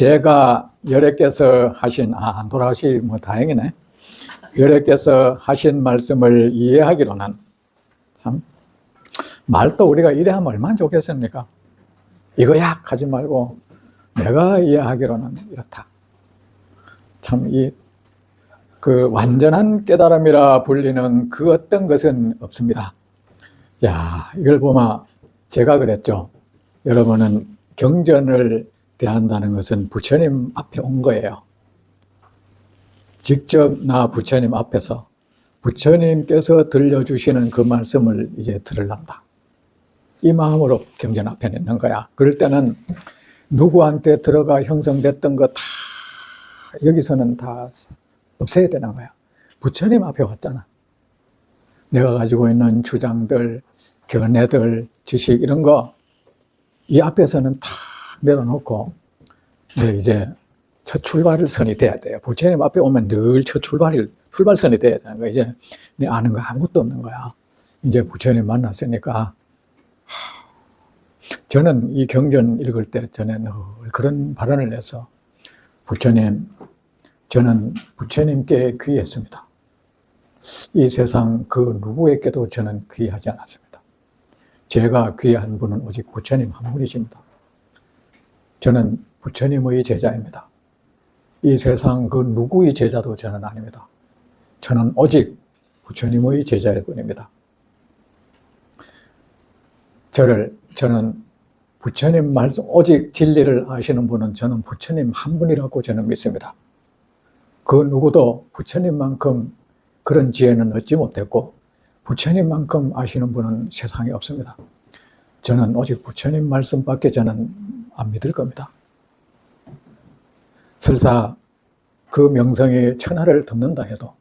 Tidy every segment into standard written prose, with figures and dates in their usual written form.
제가 여래께서 하신, 안 돌아가시, 다행이네. 여래께서 하신 말씀을 이해하기로는 참, 말도 우리가 이래하면 얼마나 좋겠습니까? 이거야! 하지 말고, 내가 이해하기로는 이렇다. 참, 그 완전한 깨달음이라 불리는 그 어떤 것은 없습니다. 야, 이걸 보면 제가 그랬죠. 여러분은 경전을 대한다는 것은 부처님 앞에 온 거예요. 직접 나 부처님 앞에서 부처님께서 들려주시는 그 말씀을 이제 들으란다. 이 마음으로 경전 앞에 있는 거야. 그럴 때는 누구한테 들어가 형성됐던 거 다 여기서는 다 없애야 되는 거야. 부처님 앞에 왔잖아. 내가 가지고 있는 주장들, 견해들, 지식 이런 거 이 앞에서는 다 내려놓고 이제 첫 출발선이 돼야 돼요. 부처님 앞에 오면 늘 첫 출발선이 돼야 되는 거야. 이제 내 아는 거 아무것도 없는 거야. 이제 부처님 만났으니까 저는 이 경전 읽을 때 전에 늘 그런 발언을 해서 부처님, 저는 부처님께 귀했습니다. 이 세상 그 누구에게도 저는 귀하지 않았습니다. 제가 귀한 분은 오직 부처님 한 분이십니다. 저는 부처님의 제자입니다. 이 세상 그 누구의 제자도 저는 아닙니다. 저는 오직 부처님의 제자일 뿐입니다. 저는 부처님 말씀, 오직 진리를 아시는 분은 저는 부처님 한 분이라고 저는 믿습니다. 그 누구도 부처님만큼 그런 지혜는 얻지 못했고 부처님만큼 아시는 분은 세상에 없습니다. 저는 오직 부처님 말씀밖에 저는 안 믿을 겁니다. 설사 그 명성이 천하를 덮는다 해도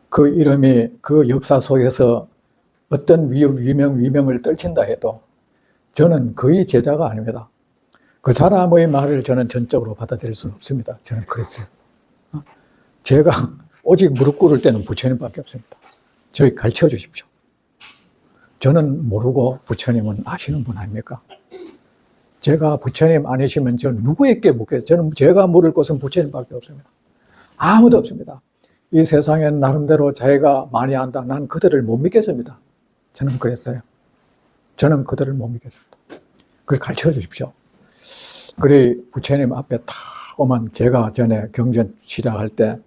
그 이름이 그 역사 속에서 어떤 위명을 떨친다 해도 저는 그의 제자가 아닙니다. 그 사람의 말을 저는 전적으로 받아들일 수는 없습니다. 저는 그랬어요. 제가 오직 무릎 꿇을 때는 부처님밖에 없습니다. 저희 가르쳐 주십시오. 저는 모르고 부처님은 아시는 분 아닙니까? 제가 부처님 아니시면 저 누구에게 묻겠어요? 저는 제가 물을 곳은 부처님밖에 없습니다. 아무도 없습니다. 이 세상엔 나름대로 자기가 많이 안다. 난 그들을 못 믿겠습니다. 저는 그랬어요. 저는 그들을 못 믿겠습니다. 그걸 가르쳐 주십시오. 그래 부처님 앞에 탁 오면 제가 전에 경전 시작할 때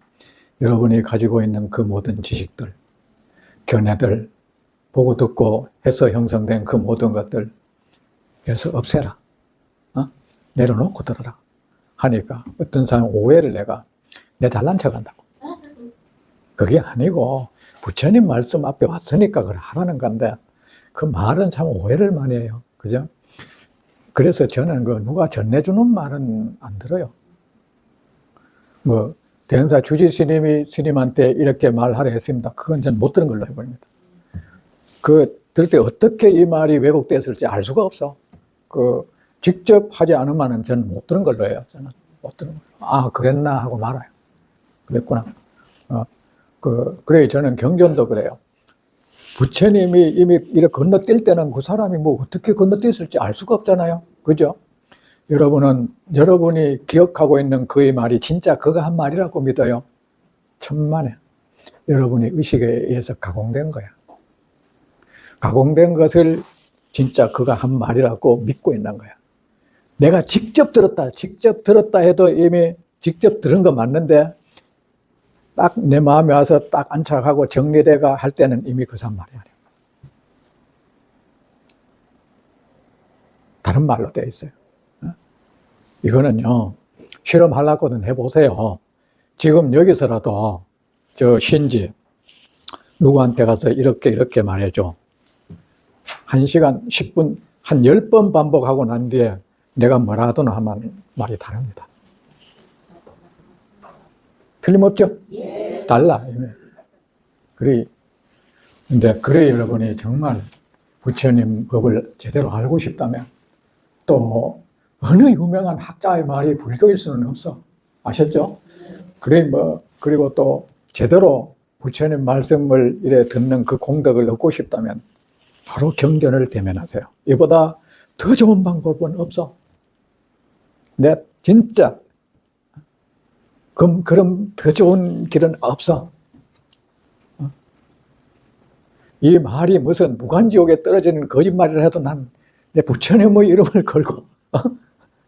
여러분이 가지고 있는 그 모든 지식들, 견해들, 보고 듣고 해서 형성된 그 모든 것들 해서 없애라. 내려놓고 들어라. 하니까 어떤 사람 오해를 내 잘난 척 한다고. 그게 아니고 부처님 말씀 앞에 왔으니까 그걸 하라는 건데 그 말은 참 오해를 많이 해요. 그죠? 그래서 저는 누가 전해주는 말은 안 들어요. 대행사 주지 스님한테 이렇게 말하려 했습니다. 그건 전 못 들은 걸로 해버립니다. 들을 때 어떻게 이 말이 왜곡됐을지 알 수가 없어. 직접 하지 않으면 저는 못 들은 걸로 해요. 저는 못 들은 걸로. 그랬나 하고 말아요. 그랬구나. 그래, 저는 경전도 그래요. 부처님이 이미 이렇게 건너뛸 때는 그 사람이 어떻게 건너뛰었을지 알 수가 없잖아요. 그죠? 여러분이 기억하고 있는 그의 말이 진짜 그가 한 말이라고 믿어요. 천만에. 여러분이 의식에 의해서 가공된 거야. 가공된 것을 진짜 그가 한 말이라고 믿고 있는 거야. 내가 직접 들었다 해도 이미 직접 들은 거 맞는데 딱 내 마음에 와서 딱 안착하고 정리돼가 할 때는 이미 그 사람 말이 아니야. 다른 말로 되어 있어요. 이거는요, 실험하려고는 해보세요. 지금 여기서라도 저 신지 누구한테 가서 이렇게 말해줘. 1시간 10분 한 10번 반복하고 난 뒤에 내가 뭐라 하든 하면 말이 다릅니다. 틀림없죠? 예. 달라. 그래 여러분이 정말 부처님 법을 제대로 알고 싶다면 또 어느 유명한 학자의 말이 불교일 수는 없어. 아셨죠? 그리고 또 제대로 부처님 말씀을 이래 듣는 그 공덕을 얻고 싶다면 바로 경전을 대면하세요. 이보다 더 좋은 방법은 없어. 내 진짜 그럼 더 좋은 길은 없어. 이 말이 무슨 무간지옥에 떨어지는 거짓말이라 해도 난 내 부처님의 이름을 걸고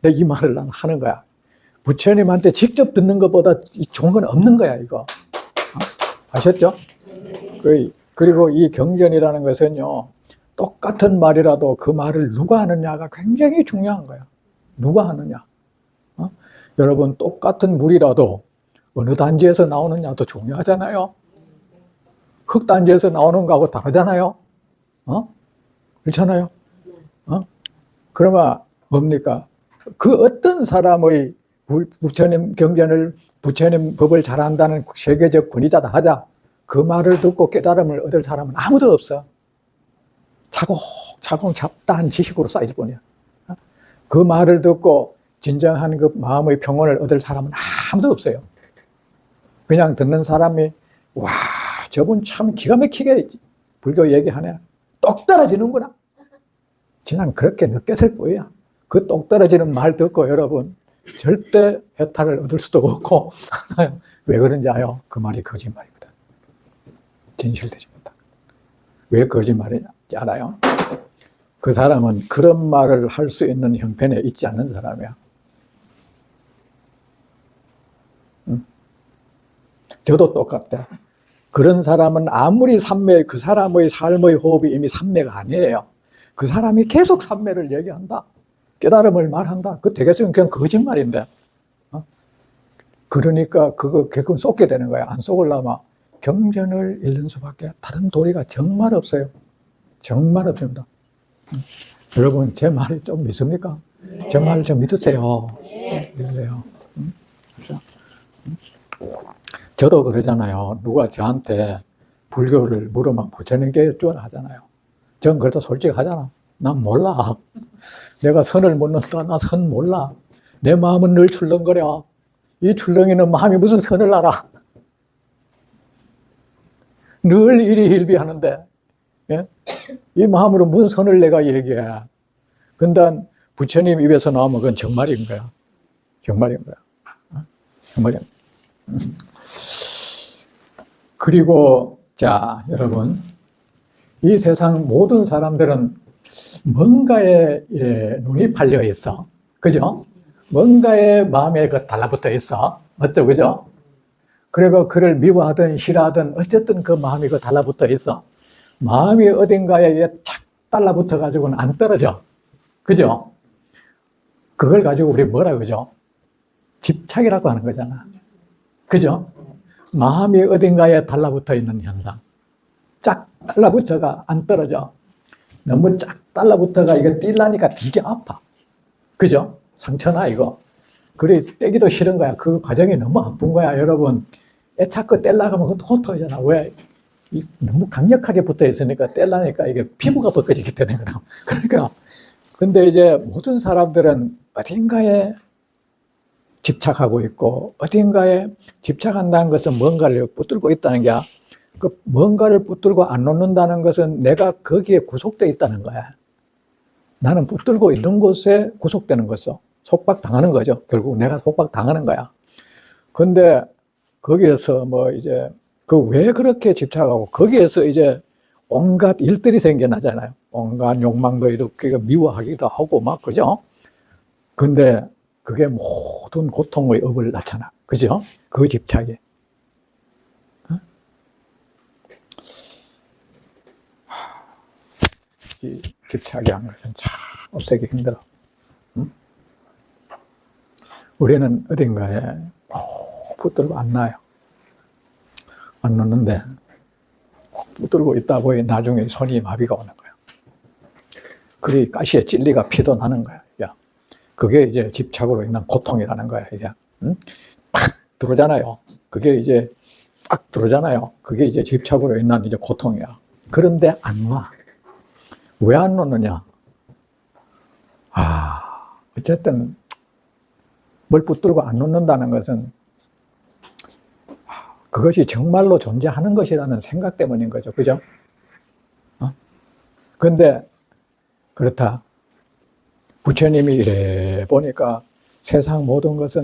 내 이 말을 난 하는 거야. 부처님한테 직접 듣는 것보다 좋은 건 없는 거야, 이거. 아셨죠? 그리고 이 경전이라는 것은요, 똑같은 말이라도 그 말을 누가 하느냐가 굉장히 중요한 거야. 누가 하느냐. 여러분, 똑같은 물이라도 어느 단지에서 나오느냐도 중요하잖아요. 흙단지에서 나오는 거하고 다르잖아요. 그렇잖아요. 그러면 뭡니까? 그 어떤 사람의 부처님 경전을, 부처님 법을 잘한다는 세계적 권위자다 하자. 그 말을 듣고 깨달음을 얻을 사람은 아무도 없어. 차곡차곡 잡다한 지식으로 쌓일 뿐이야. 그 말을 듣고 진정한 그 마음의 평온을 얻을 사람은 아무도 없어요. 그냥 듣는 사람이 와, 저분 참 기가 막히게 불교 얘기하네. 똑 떨어지는구나. 그냥 그렇게 느꼈을 뿐이야. 그 똑 떨어지는 말 듣고 여러분 절대 해탈을 얻을 수도 없고 왜 그런지 아요? 그 말이 거짓말이거든. 진실되지 못한. 왜 거짓말이냐 알아요? 그 사람은 그런 말을 할 수 있는 형편에 있지 않는 사람이야. 저도 똑같아. 그런 사람은 아무리 삼매, 그 사람의 삶의 호흡이 이미 삼매가 아니에요. 그 사람이 계속 삼매를 얘기한다. 깨달음을 말한다. 그 대개적으로 그냥 거짓말인데. 그러니까 그거 결국은 쏟게 되는 거야. 안 쏟으려면 경전을 읽는 수밖에 다른 도리가 정말 없어요. 정말 없습니다. 여러분, 제 말이 좀 믿습니까? 제 말을 좀 믿으세요. 믿으세요. 그래서 저도 그러잖아요. 누가 저한테 불교를 물으면 부처님께 여쭈어라 하잖아요. 전 그래도 솔직하잖아. 난 몰라. 내가 선을 묻는다. 나 선 몰라. 내 마음은 늘 출렁거려. 이 출렁이는 마음이 무슨 선을 알아. 늘 일희일비하는데 이 마음으로 무슨 선을 내가 얘기해. 근데 부처님 입에서 나오면 그건 정말인 거야. 정말인 거야. 정말인 거야. 그리고 자 여러분, 이 세상 모든 사람들은 뭔가에 눈이 팔려 있어. 그죠? 뭔가에 마음에 달라붙어 있어. 맞죠? 그죠? 그리고 그를 미워하든 싫어하든 어쨌든 그 마음이 달라붙어 있어. 마음이 어딘가에 착 달라붙어 가지고는 안 떨어져. 그죠? 그걸 가지고 우리 뭐라 그러죠? 집착이라고 하는 거잖아. 그죠? 마음이 어딘가에 달라붙어 있는 현상. 쫙 달라붙어가 안 떨어져. 너무 쫙 달라붙어가 이거 뛸라니까 되게 아파. 그죠? 상처나 이거. 그래 떼기도 싫은 거야. 그 과정이 너무 아픈 거야. 여러분, 애착거 떼려고 하면 그것도 고통이잖아. 왜? 너무 강력하게 붙어 있으니까 떼려니까 이게 피부가 벗겨지기 때문에 그럼. 그러니까 근데 이제 모든 사람들은 어딘가에 집착하고 있고 어딘가에 집착한다는 것은 뭔가를 붙들고 있다는 게, 그 뭔가를 붙들고 안 놓는다는 것은 내가 거기에 구속되어 있다는 거야. 나는 붙들고 있는 곳에 구속되는 거죠. 속박당하는 거죠. 결국 내가 속박당하는 거야. 근데 거기에서 뭐 이제 그 왜 그렇게 집착하고 거기에서 이제 온갖 일들이 생겨나잖아요. 온갖 욕망도 이렇게 미워하기도 하고 막, 그죠? 근데 그게 모든 고통의 업을 낳잖아. 그죠? 그 집착이. 이 집착이 한 것은 참 없애기 힘들어. 우리는 어딘가에 꼭 붙들고 안 놔요. 안 놓는데 꼭 붙들고 있다 보니 나중에 손이 마비가 오는 거야. 그리 가시에 찔리가 피도 나는 거야. 야, 그게 이제 집착으로 인한 고통이라는 거야. 이게 팍 들어오잖아요. 그게 이제 팍 들어오잖아요. 그게 이제 집착으로 인한 이제 고통이야. 그런데 안 놔. 왜 안 놓느냐? 어쨌든 뭘 붙들고 안 놓는다는 것은 그것이 정말로 존재하는 것이라는 생각 때문인 거죠. 그죠? 근데 그렇다. 부처님이 이래 보니까 세상 모든 것은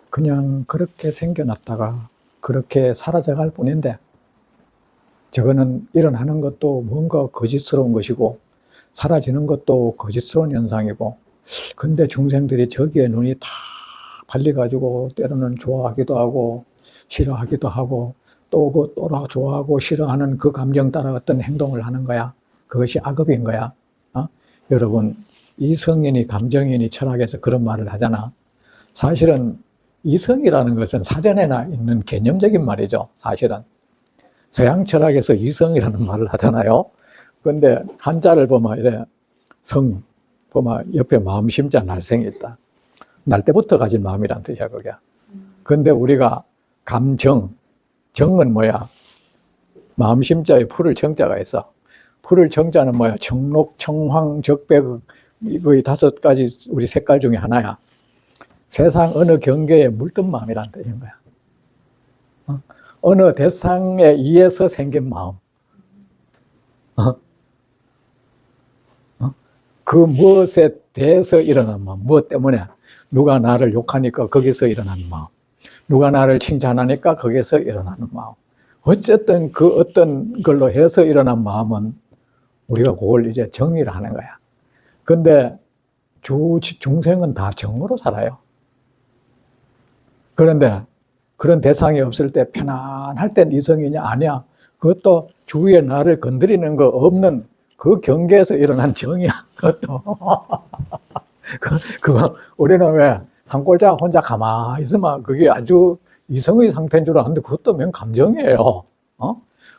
그냥 그렇게 생겨났다가 그렇게 사라져갈 뿐인데, 저거는 일어나는 것도 뭔가 거짓스러운 것이고 사라지는 것도 거짓스러운 현상이고, 근데 중생들이 저기에 눈이 다 팔려가지고 때로는 좋아하기도 하고 싫어하기도 하고 또 좋아하고 싫어하는 그 감정 따라 어떤 행동을 하는 거야. 그것이 악업인 거야. 여러분, 이성이니 감정이니 철학에서 그런 말을 하잖아. 사실은 이성이라는 것은 사전에나 있는 개념적인 말이죠. 사실은 서양 철학에서 이성이라는 말을 하잖아요. 그런데 한자를 보면 이래, 성 보면 옆에 마음 심자 날생이 있다. 날 때부터 가진 마음이란 뜻이야, 그게. 그런데 우리가 감정, 정은 뭐야? 마음 심자에 풀을 정자가 있어. 풀을 정자는 뭐야? 청록, 청황, 적백, 거의 5가지 우리 색깔 중에 하나야. 세상 어느 경계에 물든 마음이란 뜻인 거야. 어느 대상에 의해서 생긴 마음. 그 무엇에 대해서 일어난 마음. 무엇 때문에? 누가 나를 욕하니까 거기서 일어나는 마음. 누가 나를 칭찬하니까 거기서 일어나는 마음. 어쨌든 그 어떤 걸로 해서 일어난 마음은 우리가 그걸 이제 정의를 하는 거야. 근데 중생은 다 정으로 살아요. 그런데 그런 대상이 없을 때 편안할 땐 이성이냐? 아니야. 그것도 주위에 나를 건드리는 거 없는 그 경계에서 일어난 정이야. 그것도. 그거 우리는 왜 산골짜기 혼자 가만히 있으면 그게 아주 이성의 상태인 줄 아는데 그것도 명 감정이에요.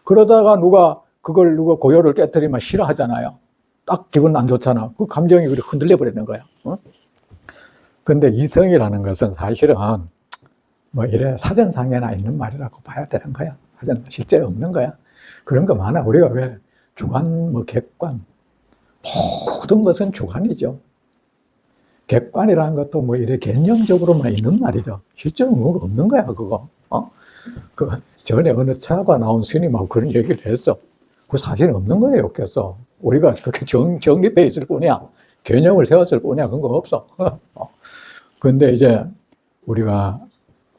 그러다가 누가 고요를 깨뜨리면 싫어하잖아요. 딱 기분 안 좋잖아. 그 감정이 그렇게 흔들려 버리는 거야. 근데 이성이라는 것은 사실은 뭐 이래 사전상에나 있는 말이라고 봐야 되는 거야. 사전 실제 없는 거야. 그런 거 많아. 우리가 왜 주관, 뭐 객관, 모든 것은 주관이죠. 객관이라는 것도 뭐 이래 개념적으로만 있는 말이죠. 실제로 뭐가 없는 거야, 그거. 그 전에 어느 차가 나온 스님하고 그런 얘기를 했어. 그 사실은 없는 거예요, 없겠어. 우리가 그렇게 정립해 있을 뿐이야. 개념을 세웠을 뿐이야. 그런 거 없어. 근데 이제 우리가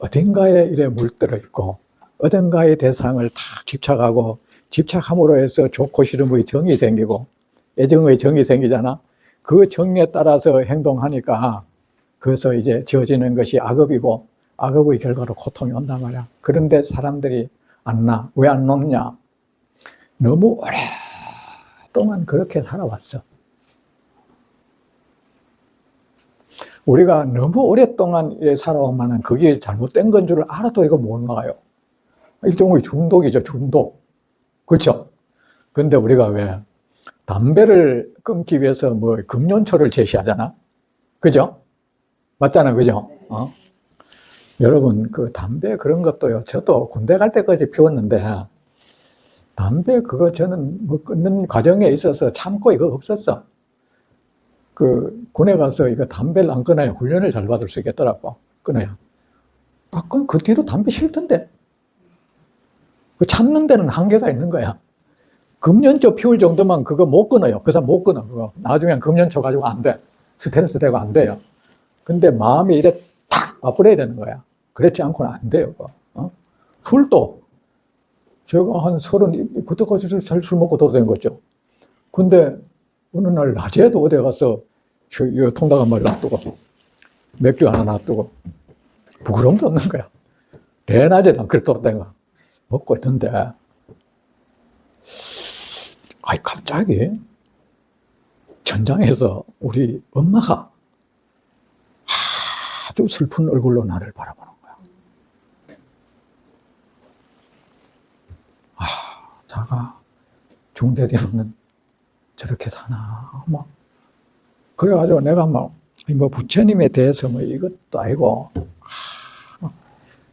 어딘가에 이래 물들어 있고, 어딘가의 대상을 다 집착하고, 집착함으로 해서 좋고 싫음의 정이 생기고, 애정의 정이 생기잖아. 그 정에 따라서 행동하니까, 그래서 이제 지어지는 것이 악업이고, 악업의 결과로 고통이 온단 말이야. 그런데 사람들이 안 나. 왜 안 놓느냐? 너무 오랫동안 그렇게 살아왔어. 우리가 너무 오랫동안 살아오면 그게 잘못된 건 줄 알아도 이거 못 나가요. 일종의 중독이죠, 중독. 그렇죠? 근데 우리가 왜 담배를 끊기 위해서 뭐 금연초를 제시하잖아? 그죠? 맞잖아, 그죠? 여러분, 그 담배 그런 것도요, 저도 군대 갈 때까지 피웠는데, 담배 그거 저는 뭐 끊는 과정에 있어서 참고 이거 없었어. 그 군에 가서 이거 담배를 안 끊어야 훈련을 잘 받을 수 있겠더라고. 끊어야. 그 뒤로 담배 싫던데. 그 참는 데는 한계가 있는 거야. 금연초 피울 정도만 그거 못 끊어요. 그 사람 못 끊어. 그거. 나중엔 금연초 가지고 안 돼. 스트레스 되고 안 돼요. 근데 마음이 이래 탁 와버려야 되는 거야. 그렇지 않고는 안 돼요. 술도 제가 한 30, 그때까지 잘 술 먹고 돌아다닌 거죠. 근데 어느 날 낮에도 어디 가서 통닭 한 마리 놔두고 맥주 하나 놔두고 부끄러움도 없는 거야. 대낮에 난 그렇게 돌아다닌 거야. 먹고 있는데 갑자기 전장에서 우리 엄마가 아주 슬픈 얼굴로 나를 바라보는 거야. 자가 중대 되면 저렇게 사나, 뭐. 그래가지고 내가 뭐 부처님에 대해서 뭐 이것도 아니고,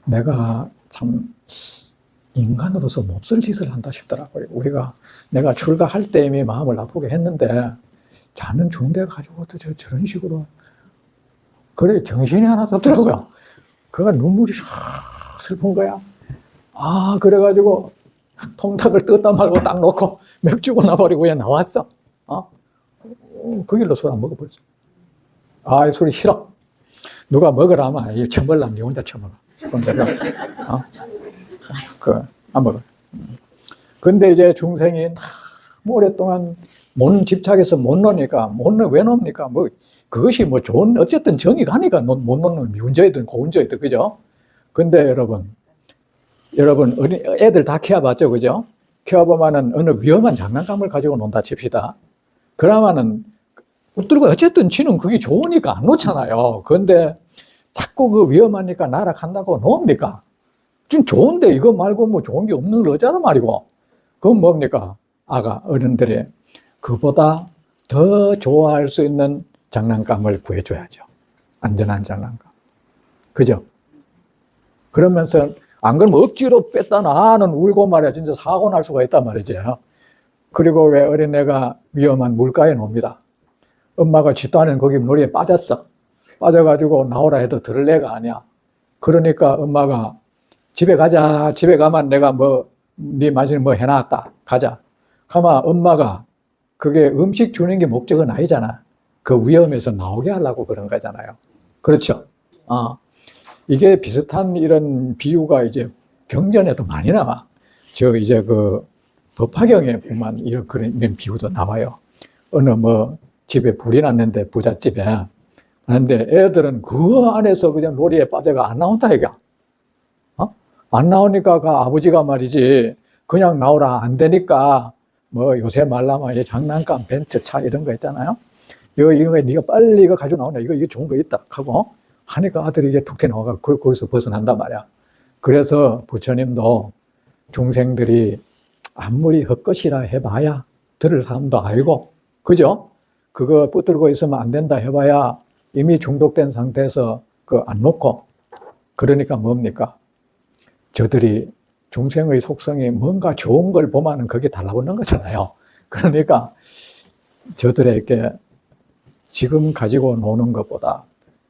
내가 참 인간으로서 몹쓸 짓을 한다 싶더라고요. 내가 출가할 때 이미 마음을 아프게 했는데, 자는 중대 가지고도 저런 식으로. 그래, 정신이 하나도 없더라고요. 그가 눈물이 샥 슬픈 거야. 그래가지고 통닭을 뜯다 말고 딱 놓고 맥주고 나버리고 그냥 나왔어. 그 길로 술 안 먹어버렸어. 술이 싫어. 누가 먹으라면 이 처먹으려면 니 혼자 처먹어. 안 먹어. 근데 이제 중생이 오랫동안 못 집착해서 못 노니까, 왜 놉니까? 뭐, 그것이 뭐 좋은, 어쨌든 정이 가니까 못 놓는 미운죄이든 고운죄이든, 그죠? 근데 여러분, 애들 다 키워봤죠, 그죠? 키워보면은 어느 위험한 장난감을 가지고 논다 칩시다. 그러면은, 붙들고 어쨌든 지는 그게 좋으니까 안 놓잖아요. 그런데 자꾸 그 위험하니까 날아간다고 놓습니까? 지금 좋은데 이거 말고 뭐 좋은 게 없는 걸 어쩌란 말이고. 그건 뭡니까? 어른들이 그보다 더 좋아할 수 있는 장난감을 구해줘야죠. 안전한 장난감. 그죠? 그러면서, 안 그러면 억지로 뺐다 나는 울고 말이야. 진짜 사고 날 수가 있단 말이죠. 그리고 왜 어린애가 위험한 물가에 놉니다. 엄마가 쥐도 않은 거기 놀이에 빠졌어. 빠져가지고 나오라 해도 들을 애가 아니야. 그러니까 엄마가 집에 가자. 집에 가면 내가 네 마실 뭐 해놨다. 가자. 가면 엄마가 그게 음식 주는 게 목적은 아니잖아. 그 위험에서 나오게 하려고 그런 거잖아요. 그렇죠? 이게 비슷한 이런 비유가 이제 경전에도 많이 나와. 이제 그 법화경에 보면 이런 비유도 나와요. 어느 집에 불이 났는데 부잣집에. 그런데 애들은 그 안에서 그냥 놀이에 빠져가 안 나온다 이거. 안 나오니까 그 아버지가 말이지 그냥 나오라 안 되니까 요새 말라면 장난감 벤츠 차 이런 거 있잖아요. 이거 네가 빨리 이거 가지고 나오냐. 이거 좋은 거 있다 하고 하니까 아들이 이게 툭 튀어나와가 거기서 벗어난단 말이야. 그래서 부처님도 중생들이 아무리 헛것이라 해봐야 들을 사람도 아니고, 그죠? 그거 붙들고 있으면 안 된다 해봐야 이미 중독된 상태에서 안 놓고, 그러니까 뭡니까? 저들이 중생의 속성이 뭔가 좋은 걸 보면은 그게 달라붙는 거잖아요. 그러니까 저들에게 지금 가지고 노는 것보다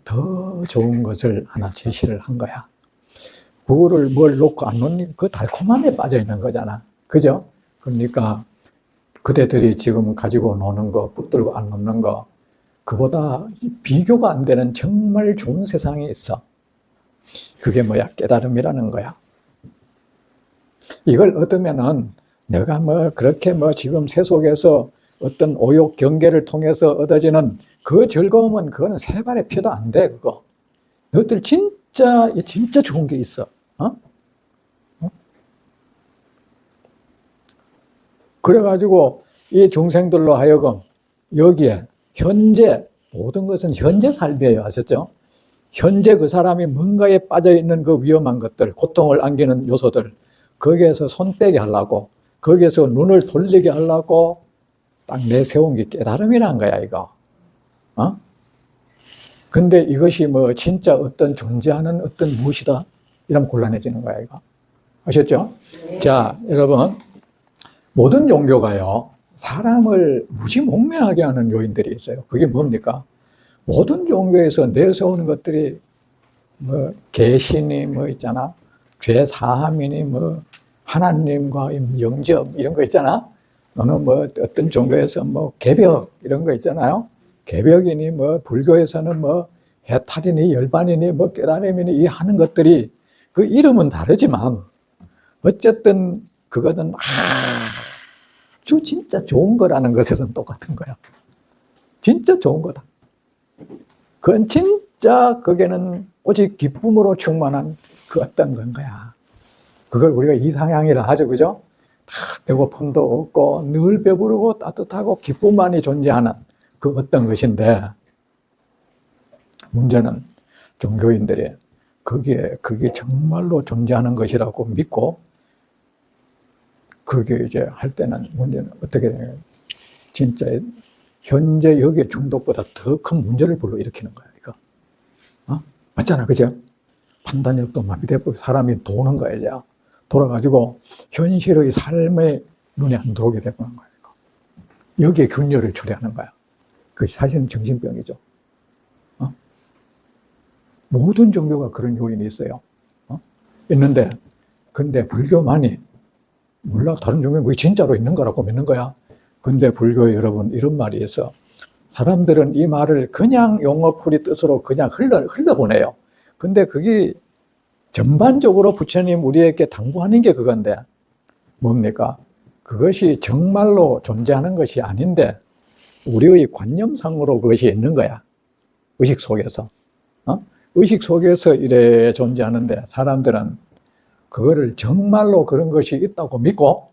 더 좋은 것을 하나 제시를 한 거야. 그거를 뭘 놓고 안 놓는 그 달콤함에 빠져 있는 거잖아. 그죠? 그러니까 그대들이 지금 가지고 노는 거, 붙들고 안 놓는 거, 그보다 비교가 안 되는 정말 좋은 세상이 있어. 그게 뭐야? 깨달음이라는 거야. 이걸 얻으면은 내가 그렇게 지금 세속에서 어떤 오욕 경계를 통해서 얻어지는 그 즐거움은 그거는 세 발의 피도 안 돼, 그거. 너희들 진짜 좋은 게 있어. 그래가지고 이 중생들로 하여금 여기에 현재 모든 것은 현재 삶이에요. 아셨죠? 현재 그 사람이 뭔가에 빠져있는 그 위험한 것들, 고통을 안기는 요소들, 거기에서 손 떼게 하려고, 거기에서 눈을 돌리게 하려고 딱 내세운 게 깨달음이란 거야, 이거. 근데 이것이 진짜 어떤 존재하는 어떤 무엇이다? 이러면 곤란해지는 거야, 이거. 아셨죠? 자, 여러분. 모든 종교가요, 사람을 무지몽매하게 하는 요인들이 있어요. 그게 뭡니까? 모든 종교에서 내세우는 것들이 개신이 있잖아. 죄 사함이니 하나님과 영접 이런 거 있잖아. 너는 어떤 종교에서 개벽 이런 거 있잖아요. 개벽이니 불교에서는 해탈이니 열반이니 깨달음이니 이 하는 것들이 그 이름은 다르지만 어쨌든 그거는 아주 진짜 좋은 거라는 것에서는 똑같은 거야. 진짜 좋은 거다. 그건 진짜 거기는 오직 기쁨으로 충만한 그 어떤 건 거야. 그걸 우리가 이상향이라 하죠, 그죠? 다 배고픔도 없고 늘 배부르고 따뜻하고 기쁨만이 존재하는 그 어떤 것인데, 문제는 종교인들이 그게 정말로 존재하는 것이라고 믿고 그게 이제 할 때는 문제는 어떻게 되냐면 진짜 현재 여기에 중독보다 더 큰 문제를 불러일으키는 거야, 이거. 맞잖아, 그죠? 판단력도 마비되고 사람이 도는 거야, 이제. 돌아가지고 현실의 삶의 눈에 안 들어오게 되는 거야, 이거. 여기에 균열을 초래하는 거야. 그것이 사실은 정신병이죠. 모든 종교가 그런 요인이 있어요. 있는데, 근데 불교만이 몰라, 다른 종교는 그게 진짜로 있는 거라고 믿는 거야. 근데 불교에 여러분 이런 말이 있어. 사람들은 이 말을 그냥 용어풀이 뜻으로 그냥 흘러보내요. 근데 그게 전반적으로 부처님 우리에게 당부하는 게 그건데 뭡니까? 그것이 정말로 존재하는 것이 아닌데 우리의 관념상으로 그것이 있는 거야. 의식 속에서. 의식 속에서 이래 존재하는데 사람들은 그거를 정말로 그런 것이 있다고 믿고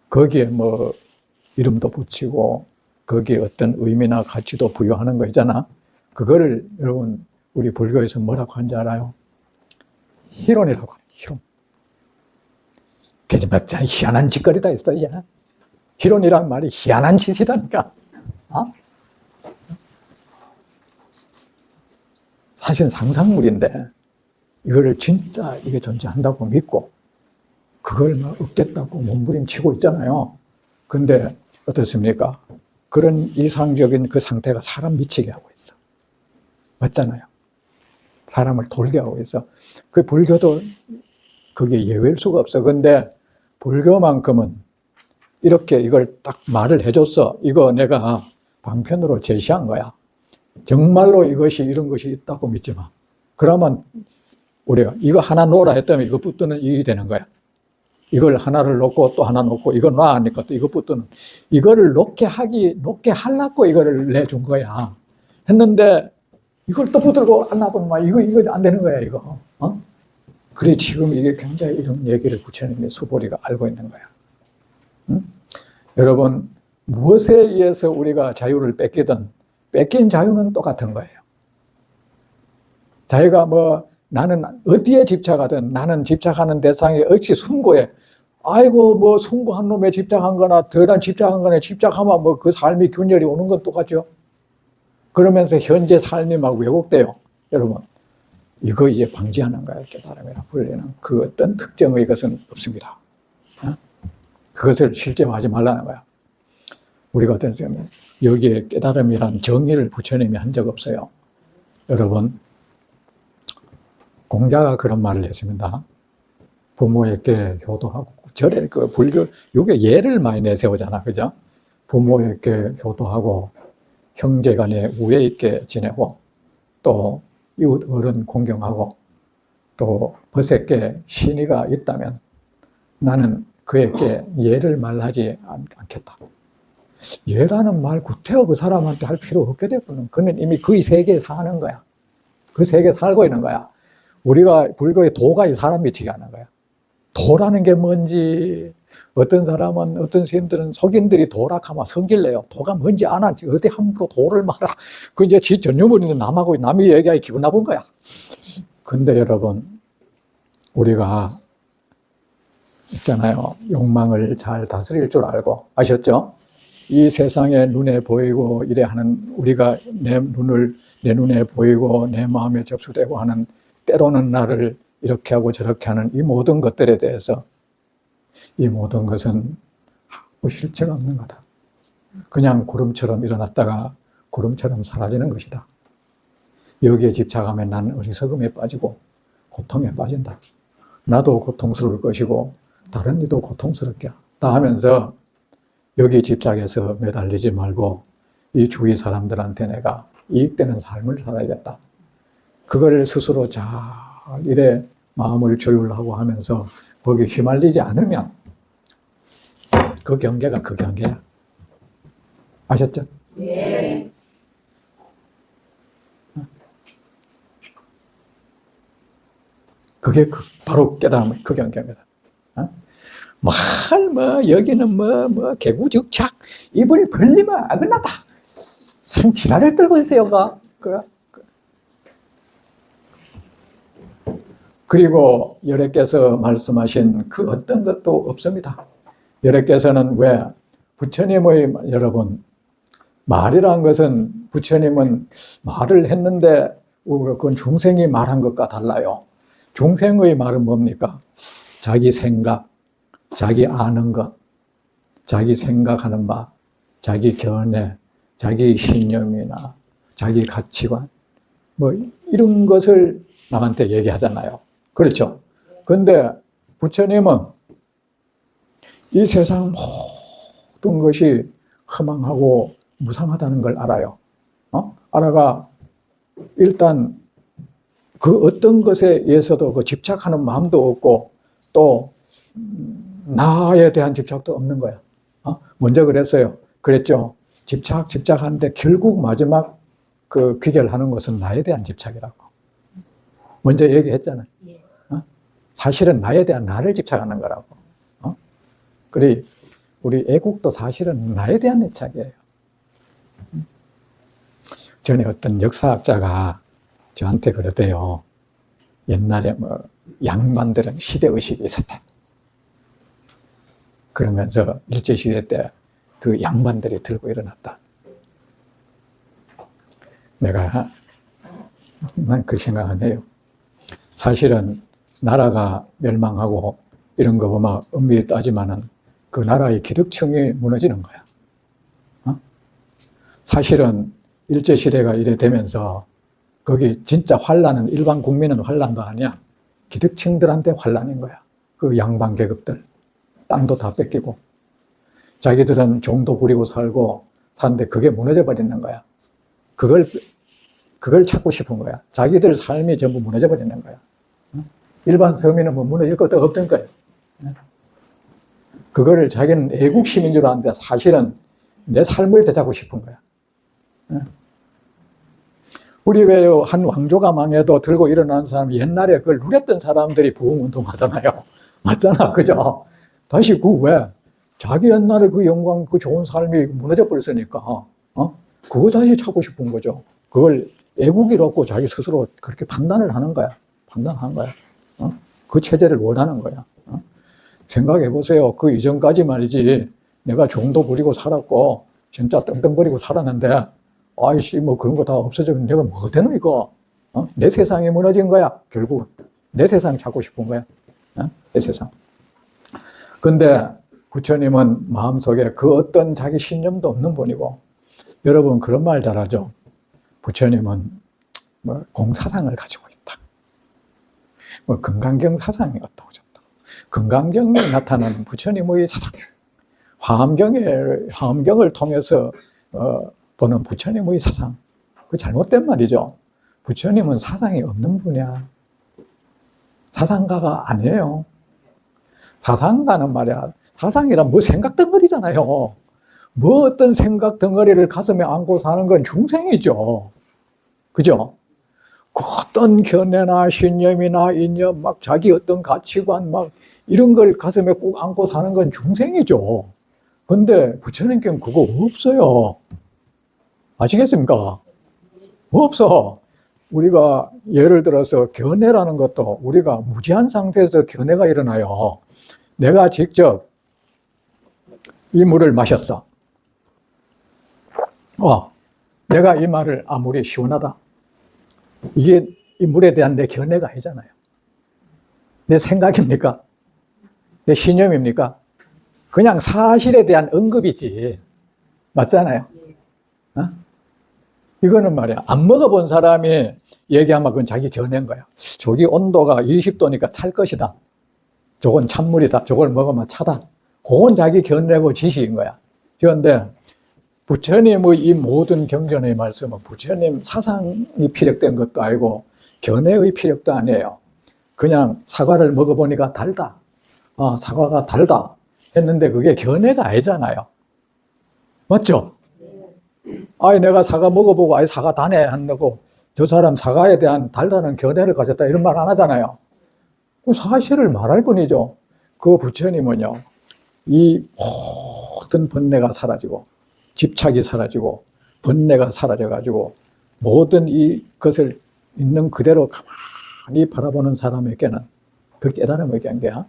거기에 뭐 이름도 붙이고 거기에 어떤 의미나 가치도 부여하는 거 있잖아. 그거를 여러분 우리 불교에서 뭐라고 하는지 알아요? 희론이라고 해요. 희론. 그게 몇 장 희한한 짓거리다 있어요. 희론이란 말이 희한한 짓이다니까. 사실은 상상물인데 이거를 진짜 이게 존재한다고 믿고 그걸 막 얻겠다고 몸부림치고 있잖아요. 근데 어떻습니까? 그런 이상적인 그 상태가 사람 미치게 하고 있어. 맞잖아요. 사람을 돌게 하고 있어. 그 불교도 그게 예외일 수가 없어. 근데 불교만큼은 이렇게 이걸 딱 말을 해줬어. 이거 내가 방편으로 제시한 거야. 정말로 이것이 이런 것이 있다고 믿지 마. 그러면 우리가 이거 하나 놓으라 했다면 이거 붙드는 일이 되는 거야. 이걸 하나를 놓고 또 하나 놓고 이거 놔 하니까 또 이거 붙드는 이거를 놓게 하려고 이거를 내준 거야. 했는데 이걸 또 붙들고 안 놔보면 막 이거 안 되는 거야 이거. 그래 지금 이게 굉장히 이런 얘기를 부처님의 수보리가 알고 있는 거야. 응? 여러분 무엇에 의해서 우리가 자유를 뺏기든 뺏긴 자유는 똑같은 거예요. 자기가 뭐 나는 어디에 집착하든 나는 집착하는 대상에 어찌 숭고해. 아이고 뭐 숭고한 놈에 집착한 거나 더한 집착한 거나 집착하면 뭐 그 삶이 균열이 오는 건 똑같죠. 그러면서 현재 삶이 막 왜곡돼요. 여러분 이거 이제 방지하는 거예요. 깨달음이라 불리는 그 어떤 특정의 것은 없습니다. 그것을 실제화하지 말라는 거야. 우리가 어떤 생각하면 여기에 깨달음이란 정의를 부처님이 한 적 없어요. 여러분 공자가 그런 말을 했습니다. 부모에게 효도하고 절에 그 불교 요게 예를 많이 내세우잖아, 그죠? 부모에게 효도하고 형제간에 우애 있게 지내고 또 이웃 어른 공경하고 또 벗에게 신의가 있다면 나는 그에게 예를 말하지 않겠다. 예라는 말 구태여 그 사람한테 할 필요 없게 됐거든. 그는 이미 그 세계에 사는 거야. 그 세계에 살고 있는 거야. 우리가 불교의 도가 이 사람 미치게 하는 거야. 도라는 게 뭔지 어떤 사람은 어떤 스님들은 속인들이 도락하면 성질내요. 도가 뭔지 아나 어디 함부로 도를 말아. 그 이제 지 전유물인데 남하고 남이 얘기하기 기분 나쁜 거야. 근데 여러분 우리가 있잖아요. 욕망을 잘 다스릴 줄 알고 아셨죠? 이 세상에 눈에 보이고 이래 하는 우리가 내 눈에 보이고 내 마음에 접수되고 하는 때로는 나를 이렇게 하고 저렇게 하는 이 모든 것들에 대해서 이 모든 것은 실체가 없는 거다. 그냥 구름처럼 일어났다가 구름처럼 사라지는 것이다. 여기에 집착하면 나는 어리석음에 빠지고 고통에 빠진다. 나도 고통스러울 것이고 다른 이도 고통스럽게 다 하면서 여기 집착해서 매달리지 말고 이 주위 사람들한테 내가 이익되는 삶을 살아야겠다. 그걸 스스로 잘 이래 마음을 조율하고 하면서 거기에 휘말리지 않으면 그 경계가 그 경계야. 아셨죠? 네. 그게 바로 깨달음의 그 경계입니다. 여기는 개구죽착, 입을 벌리면 어긋나다. 성지랄을 떨고 있어요, 그리고 여래께서 말씀하신 그 어떤 것도 없습니다. 여래께서는 왜 부처님의 여러분 말이란 것은 부처님은 말을 했는데 그건 중생이 말한 것과 달라요. 중생의 말은 뭡니까? 자기 생각, 자기 아는 것, 자기 생각하는 바, 자기 견해, 자기 신념이나 자기 가치관 이런 것을 남한테 얘기하잖아요. 그렇죠? 근데 부처님은 이 세상 모든 것이 허망하고 무상하다는 걸 알아요. 알아가 일단 그 어떤 것에 의해서도 그 집착하는 마음도 없고 또 나에 대한 집착도 없는 거야. 먼저 그랬죠. 집착하는데 결국 마지막 그 귀결하는 것은 나에 대한 집착이라고. 먼저 얘기했잖아요. 사실은 나에 대한 나를 집착하는 거라고. 그래, 우리 애국도 사실은 나에 대한 애착이에요. 전에 어떤 역사학자가 저한테 그러대요. 옛날에 양반들은 시대의식이 있었다. 그러면서 일제시대 때 그 양반들이 들고 일어났다. 난 그 생각을 해요. 사실은 나라가 멸망하고 이런 거 보면 엄밀히 따지면은 그 나라의 기득층이 무너지는 거야. 사실은 일제시대가 이래 되면서 거기 진짜 환란은 일반 국민은 환란도 아니야. 기득층들한테 환란인 거야. 그 양반 계급들. 땅도 다 뺏기고. 자기들은 종도 부리고 살고 사는데 그게 무너져 버리는 거야. 그걸 찾고 싶은 거야. 자기들 삶이 전부 무너져 버리는 거야. 일반 서민은 뭐 무너질 것도 없던 거야. 그거를 자기는 애국 시민인 줄 아는데 사실은 내 삶을 되찾고 싶은 거야. 우리 왜 한 왕조가 망해도 들고 일어난 사람이 옛날에 그걸 누렸던 사람들이 부흥운동 하잖아요. 맞잖아. 그죠? 다시 왜? 자기 옛날에 그 영광, 그 좋은 삶이 무너져 버렸으니까, 그거 다시 찾고 싶은 거죠. 그걸 애국이라고 자기 스스로 그렇게 판단을 하는 거야. 판단하는 거야. 그 체제를 원하는 거야. 생각해 보세요. 그 이전까지 말이지, 내가 종도 부리고 살았고, 진짜 떵떵거리고 살았는데, 아이씨, 뭐 그런 거 다 없어지면 내가 뭐가 되노, 이거? 내 세상이 무너진 거야, 결국. 내 세상 찾고 싶은 거야. 내 세상. 근데 부처님은 마음속에 그 어떤 자기 신념도 없는 분이고, 여러분 그런 말 잘하죠. 부처님은 뭐 공사상을 가지고 있다. 뭐 금강경 사상이 어떠고 저떠고. 금강경에 나타나는 부처님의 사상. 화엄경을 통해서 보는 부처님의 사상. 그 잘못된 말이죠. 부처님은 사상이 없는 분이야. 사상가가 아니에요. 사상가는 말이야. 사상이란 뭐 생각 덩어리잖아요. 뭐 어떤 생각 덩어리를 가슴에 안고 사는 건 중생이죠. 그죠? 그 어떤 견해나 신념이나 이념, 막 자기 어떤 가치관, 막 이런 걸 가슴에 꼭 안고 사는 건 중생이죠. 근데 부처님께는 그거 없어요. 아시겠습니까? 없어. 우리가 예를 들어서 견해라는 것도 우리가 무지한 상태에서 견해가 일어나요. 내가 직접 이 물을 마셨어. 내가 이 말을 물이 시원하다. 이게 이 물에 대한 내 견해가 아니잖아요. 내 생각입니까? 내 신념입니까? 그냥 사실에 대한 언급이지. 맞잖아요. 이거는 말이야. 안 먹어본 사람이 얘기하면 그건 자기 견해인 거야. 저기 온도가 20도니까 찰 것이다. 저건 찬물이다. 저걸 먹으면 차다. 그건 자기 견해고 지식인 거야. 그런데 부처님의 이 모든 경전의 말씀은 부처님 사상이 피력된 것도 아니고 견해의 피력도 아니에요. 그냥 사과를 먹어보니까 달다. 사과가 달다 했는데 그게 견해가 아니잖아요. 맞죠? 내가 사과 먹어보고 사과 다네 한다고 저 사람 사과에 대한 달다는 견해를 가졌다 이런 말 안 하잖아요. 그 사실을 말할 뿐이죠. 그 부처님은요, 이 모든 번뇌가 사라지고 집착이 사라지고 번뇌가 사라져가지고 모든 이것을 있는 그대로 가만히 바라보는 사람에게는 그 깨달음을 얘기한 게야.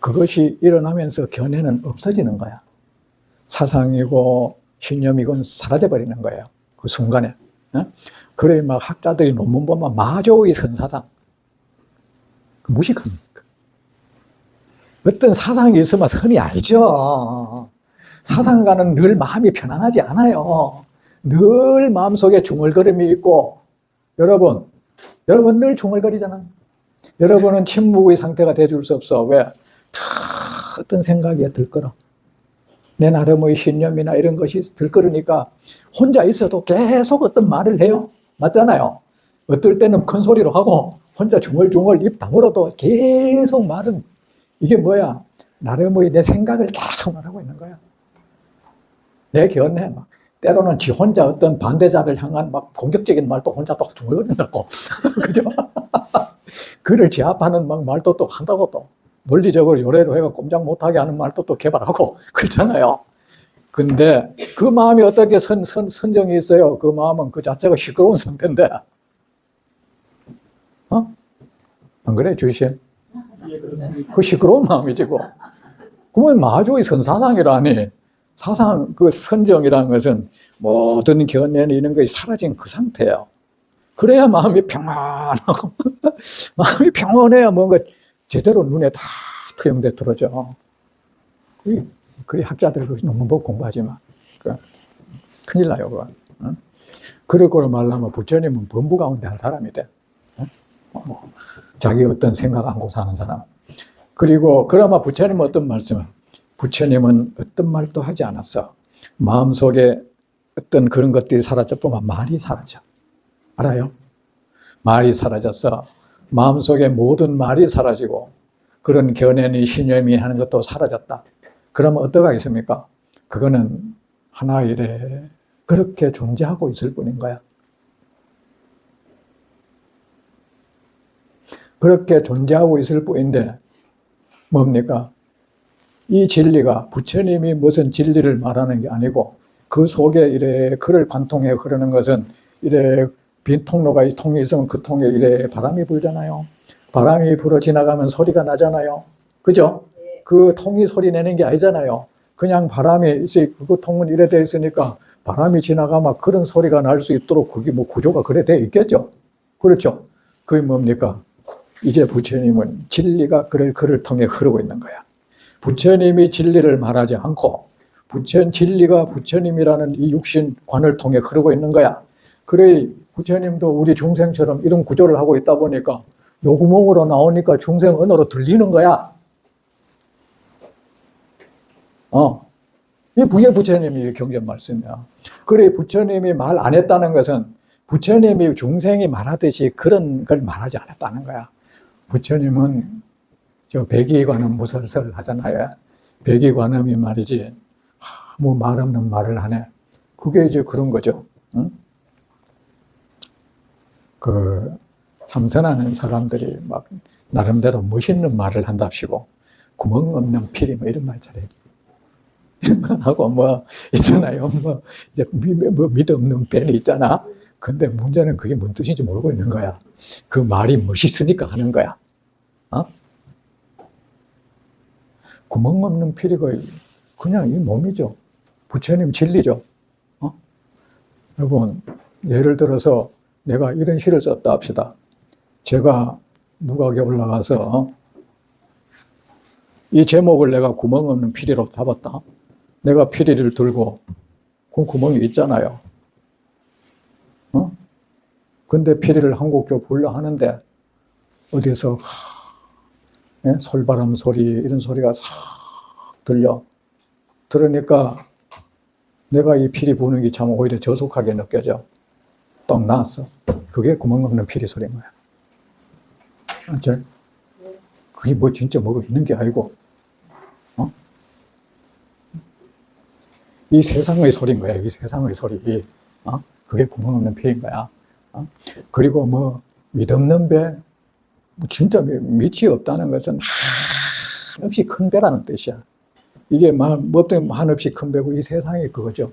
그것이 일어나면서 견해는 없어지는 거야. 사상이고 신념이고 사라져버리는 거예요. 그 순간에. 그래 막 학자들이 논문 보면 마조의 선사상. 무식합니다. 어떤 사상이 있으면 선이 아니죠. 사상가는 늘 마음이 편안하지 않아요. 늘 마음속에 중얼거림이 있고, 여러분 늘 중얼거리잖아. 여러분은 침묵의 상태가 돼줄 수 없어. 왜? 다 어떤 생각이 들거라. 내 나름의 신념이나 이런 것이 들끓으니까 혼자 있어도 계속 어떤 말을 해요. 맞잖아요. 어떨 때는 큰 소리로 하고 혼자 중얼중얼 입 다물어도 계속 말은 이게 뭐야? 나름의 내 생각을 계속 말하고 있는 거야. 내 견해 막 때로는 지 혼자 어떤 반대자를 향한 막 공격적인 말도 혼자 또 중얼거린다고 그죠? 그를 제압하는 막 말도 또 한다고 또 논리적으로 요래로 해가 꼼짝 못하게 하는 말도 또 개발하고 그렇잖아요. 근데 그 마음이 어떻게 선정이 있어요? 그 마음은 그 자체가 시끄러운 상태인데, 안 그래, 주신? 예, 그렇습니다. 그 시끄러운 마음이지, 그. 그러면 마조의 선사상이라니, 사상, 그 선정이라는 것은 모든 견해는 이런 것이 사라진 그 상태예요. 그래야 마음이 평안하고, 마음이 평온해야 뭔가 제대로 눈에 다 투영돼 들어져. 그래, 학자들 논문 보고 공부하지 마. 큰일 나요, 그거. 응? 그럴 거로 말하면 부처님은 범부 가운데 한 사람이 돼. 응? 자기 어떤 생각 안고 사는 사람. 그리고 그나마 부처님은 어떤 말씀을? 부처님은 어떤 말도 하지 않았어. 마음속에 어떤 그런 것들이 사라졌지만 말이 사라져. 알아요? 말이 사라졌어. 마음속에 모든 말이 사라지고 그런 견해니 신념이 하는 것도 사라졌다. 그러면 어떠가 있습니까? 그거는 하나의 일에 그렇게 존재하고 있을 뿐인 거야. 그렇게 존재하고 있을 뿐인데 뭡니까? 이 진리가 부처님이 무슨 진리를 말하는 게 아니고 그 속에 이래 글을 관통해 흐르는 것은 이래 빈 통로가 이 통이 있으면 그 통에 이래 바람이 불잖아요. 바람이 불어 지나가면 소리가 나잖아요. 그죠? 그 통이 소리 내는 게 아니잖아요. 그냥 바람이 있어. 그 통은 이래 돼 있으니까 바람이 지나가면 그런 소리가 날 수 있도록 그게 뭐 구조가 그래 돼 있겠죠. 그렇죠? 그게 뭡니까? 이제 부처님은 진리가 글을 통해 흐르고 있는 거야. 부처님이 진리를 말하지 않고 진리가 부처님이라는 이 육신관을 통해 흐르고 있는 거야. 그래 부처님도 우리 중생처럼 이런 구조를 하고 있다 보니까 요구멍으로 나오니까 중생 언어로 들리는 거야. 이게 부처님이 경전 말씀이야. 그래 부처님이 말 안 했다는 것은 부처님이 중생이 말하듯이 그런 걸 말하지 않았다는 거야. 부처님은 저 백의관음 무설설 하잖아요. 백의관음이 말이지 아무 말 없는 말을 하네. 그게 이제 그런 거죠. 응? 그 참선하는 사람들이 막 나름대로 멋있는 말을 한답시고 구멍 없는 피리 뭐 이런 말 잘해. 하고 뭐 있잖아요. 뭐 이제 믿음없는 뱀이 있잖아. 근데 문제는 그게 뭔 뜻인지 모르고 있는 거야. 그 말이 멋있으니까 하는 거야. 구멍 없는 피리가 그냥 이 몸이죠. 부처님 진리죠. 여러분 예를 들어서 내가 이런 시를 썼다 합시다. 제가 누각에 올라가서 이 제목을 내가 구멍 없는 피리로 잡았다. 내가 피리를 들고 그 구멍이 있잖아요. 근데 피리를 한 곡조 불러 하는데 어디서 솔바람 소리 이런 소리가 싹 들려. 들으니까 내가 이 피리 부는 게 참 오히려 저속하게 느껴져. 떡 나왔어. 그게 구멍 없는 피리 소리인 거야. 알죠? 그게 뭐 진짜 뭐가 있는 게 아니고 이 세상의 소리인 거야. 이 세상의 소리. 그게 구멍 없는 피리인 거야. 그리고 뭐 믿없는 배, 뭐 진짜 밑이 없다는 것은 한없이 큰 배라는 뜻이야. 이게 뭐 때문에 한없이 큰 배고 이 세상이 그거죠.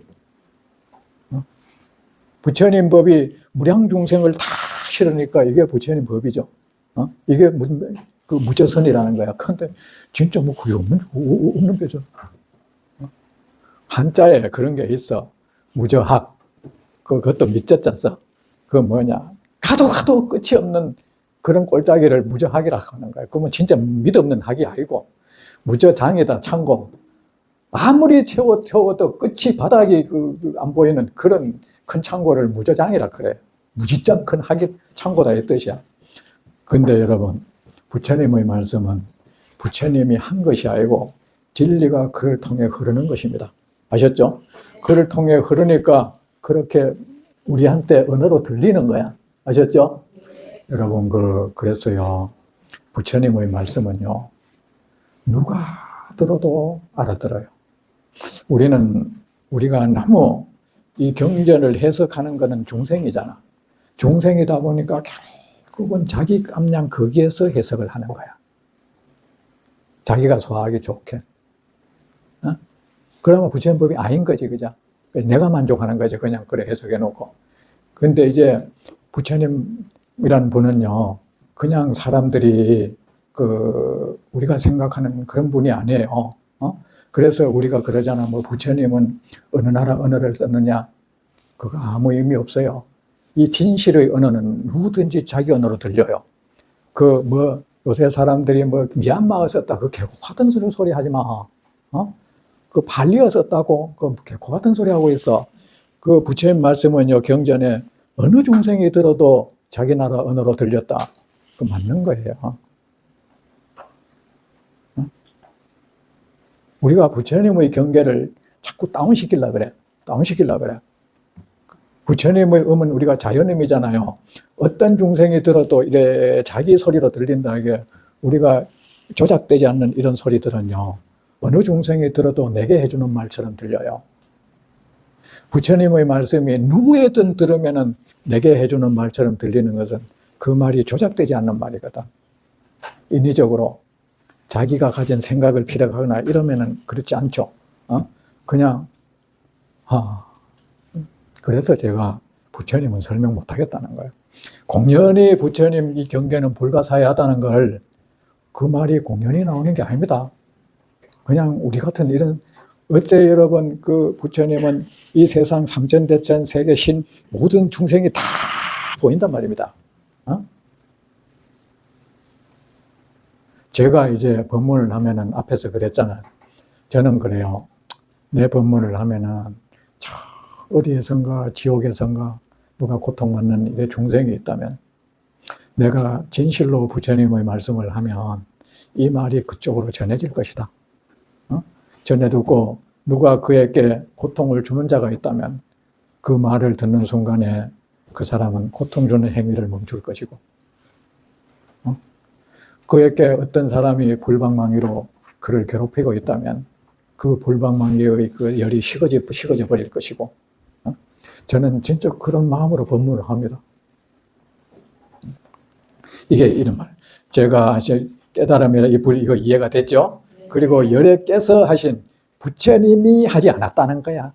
부처님 법이 무량중생을 다 실으니까 이게 부처님 법이죠. 이게 무슨 그 무저선이라는 거야. 근데 진짜 뭐 그게 없는 배죠. 한자에 그런 게 있어. 무저학. 그것도 밑자자 써. 그 뭐냐. 가도 끝이 없는 그런 꼴짜기를 무저학이라고 하는 거야. 그러면 진짜 믿없는 학이 아니고 무저장이다, 참고. 아무리 채워도 끝이 바닥이 안 보이는 그런 큰 창고를 무저장이라 그래. 무지점 큰 학이 창고다 이 뜻이야. 근데 여러분, 부처님의 말씀은 부처님이 한 것이 아니고 진리가 그를 통해 흐르는 것입니다. 아셨죠? 그를 통해 흐르니까 그렇게 우리한테 언어로 들리는 거야. 아셨죠? 여러분, 그래서요, 부처님의 말씀은요, 누가 들어도 알아들어요. 우리가 너무 이 경전을 해석하는 것은 중생이잖아. 중생이다 보니까 결국은 자기 깜냥 거기에서 해석을 하는 거야. 자기가 소화하기 좋게. 어? 그러면 부처님법이 아닌 거지, 그죠? 내가 만족하는 거지, 그냥 그래 해석해 놓고. 근데 이제 부처님이란 분은요, 그냥 사람들이 우리가 생각하는 그런 분이 아니에요. 그래서 우리가 그러잖아. 뭐 부처님은 어느 나라 언어를 썼느냐? 그거 아무 의미 없어요. 이 진실의 언어는 누구든지 자기 언어로 들려요. 요새 사람들이 미얀마어 썼다. 그 개코 같은 소리 하지 마. 그 발리어 썼다고 그 개코 같은 소리 하고 있어. 그 부처님 말씀은요, 경전에 어느 중생이 들어도 자기 나라 언어로 들렸다. 그 맞는 거예요. 우리가 부처님의 경계를 자꾸 다운시키려고 그래. 부처님의 음은 우리가 자연음이잖아요. 어떤 중생이 들어도 이래 자기 소리로 들린다. 이게 우리가 조작되지 않는 이런 소리들은요, 어느 중생이 들어도 내게 해주는 말처럼 들려요. 부처님의 말씀이 누구에든 들으면은 내게 해주는 말처럼 들리는 것은 그 말이 조작되지 않는 말이거든. 인위적으로 자기가 가진 생각을 피력하거나 이러면은 그렇지 않죠. 그냥, 그래서 제가 부처님은 설명 못 하겠다는 거예요. 공연히 부처님 이 경계는 불가사의하다는 걸, 그 말이 공연히 나오는 게 아닙니다. 그냥 우리 같은 이런, 어째 여러분, 그 부처님은 이 세상 삼천대천 세계 신 모든 중생이 다 보인단 말입니다. 제가 이제 법문을 하면은 앞에서 그랬잖아요. 저는 그래요. 내 법문을 하면은 어디에선가 지옥에선가 누가 고통받는 이래 중생이 있다면 내가 진실로 부처님의 말씀을 하면 이 말이 그쪽으로 전해질 것이다. 전해두고 누가 그에게 고통을 주는 자가 있다면 그 말을 듣는 순간에 그 사람은 고통 주는 행위를 멈출 것이고, 그에게 어떤 사람이 불방망이로 그를 괴롭히고 있다면 그 불방망이의 그 열이 식어져 버릴 것이고, 저는 진짜 그런 마음으로 법문을 합니다. 이게 이런 말. 제가 깨달음이라 이거 이해가 됐죠? 그리고 열에 깨서 하신 부처님이 하지 않았다는 거야.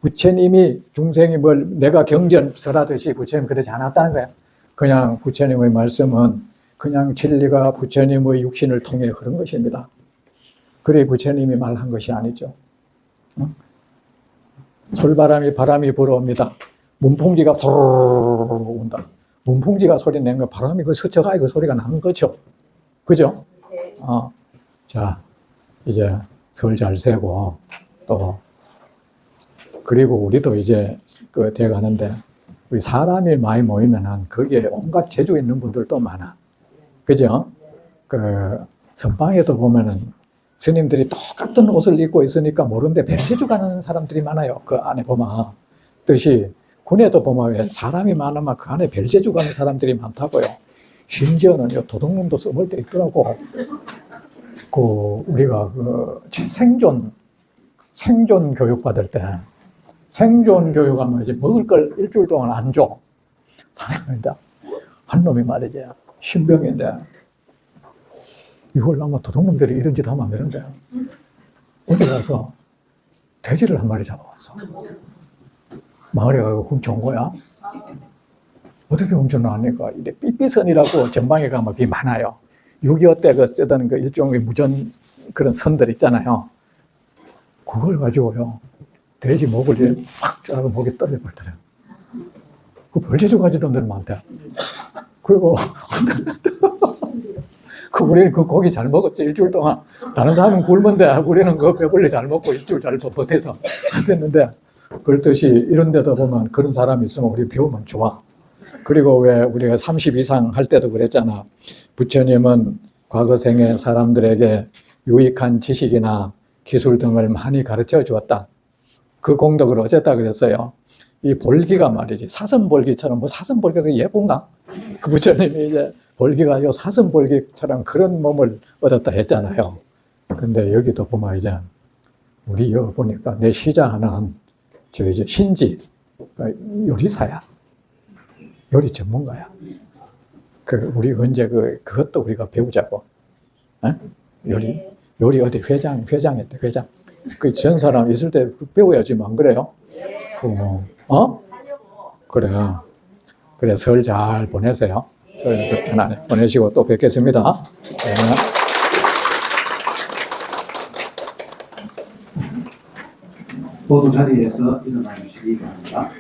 부처님이 중생이 내가 경전 설하듯이 부처님 그러지 않았다는 거야. 그냥 부처님의 말씀은 그냥 진리가 부처님의 육신을 통해 흐른 것입니다. 그래 부처님이 말한 것이 아니죠. 바람이 불어옵니다. 문풍지가 도로로로 온다. 문풍지가 소리 낸 거 바람이 스쳐가 그 소리가 나는 거죠. 그죠? 자, 이제 설 잘 세고 또 그리고 우리도 이제 돼 가는데 우리 사람이 많이 모이면은 거기에 온갖 재주 있는 분들도 많아. 그죠? 선방에도 보면은 스님들이 똑같은 옷을 입고 있으니까 모르는데 별재주 가는 사람들이 많아요. 그 안에 보면. 뜻이 군에도 보면 왜 사람이 많으면 그 안에 별재주 가는 사람들이 많다고요. 심지어는요, 도둑놈도 써볼 때 있더라고. 우리가 생존 교육 받을 때, 생존 교육하면 이제 먹을 걸 일주일 동안 안 줘. 사람인데, 한 놈이 말이지, 신병인데, 이걸 아마 도둑놈들이 이런 짓 하면 안 되는데, 어디 가서 돼지를 한 마리 잡아왔어. 마을에 가서 훔쳐온 거야. 어떻게 훔쳐나왔니까? 이래 삐삐선이라고 전방에 가면 그게 많아요. 6.25 때 쓰던 일종의 무전 그런 선들 있잖아요. 그걸 가지고요, 돼지 목을 확 쫙 목에 떨려버리더래요. 그 별재주 가진 놈들 많대. 그리고 우리는 그 고기 잘 먹었지, 일주일 동안. 다른 사람은 굶은데 우리는 그 배불리 잘 먹고 일주일 잘 버텨서 됐는데, 그렇듯이 이런 데도 보면 그런 사람이 있으면 우리 배우면 좋아. 그리고 왜 우리가 30 이상 할 때도 그랬잖아. 부처님은 과거 생에 사람들에게 유익한 지식이나 기술 등을 많이 가르쳐 주었다. 그 공덕을 어쨌다 그랬어요. 이 볼기가 말이지, 사슴볼기처럼, 뭐 사슴볼기가 예쁜가? 그 부처님이 이제 볼기가 요 사슴볼기처럼 그런 몸을 얻었다 했잖아요. 근데 여기도 보면 이제 우리 여기 보니까 내 시자하는 저 이제 신지, 요리사야. 요리 전문가야. 우리 언제 그것도 우리가 배우자고. 에? 요리 어디 회장했대, 회장. 그 전 사람 있을 때 배워야지만, 그래요? 그래. 그래, 설 잘 보내세요. 설 편안히 보내시고 또 뵙겠습니다. 네. 모두 자리에서 일어나 주시기 바랍니다.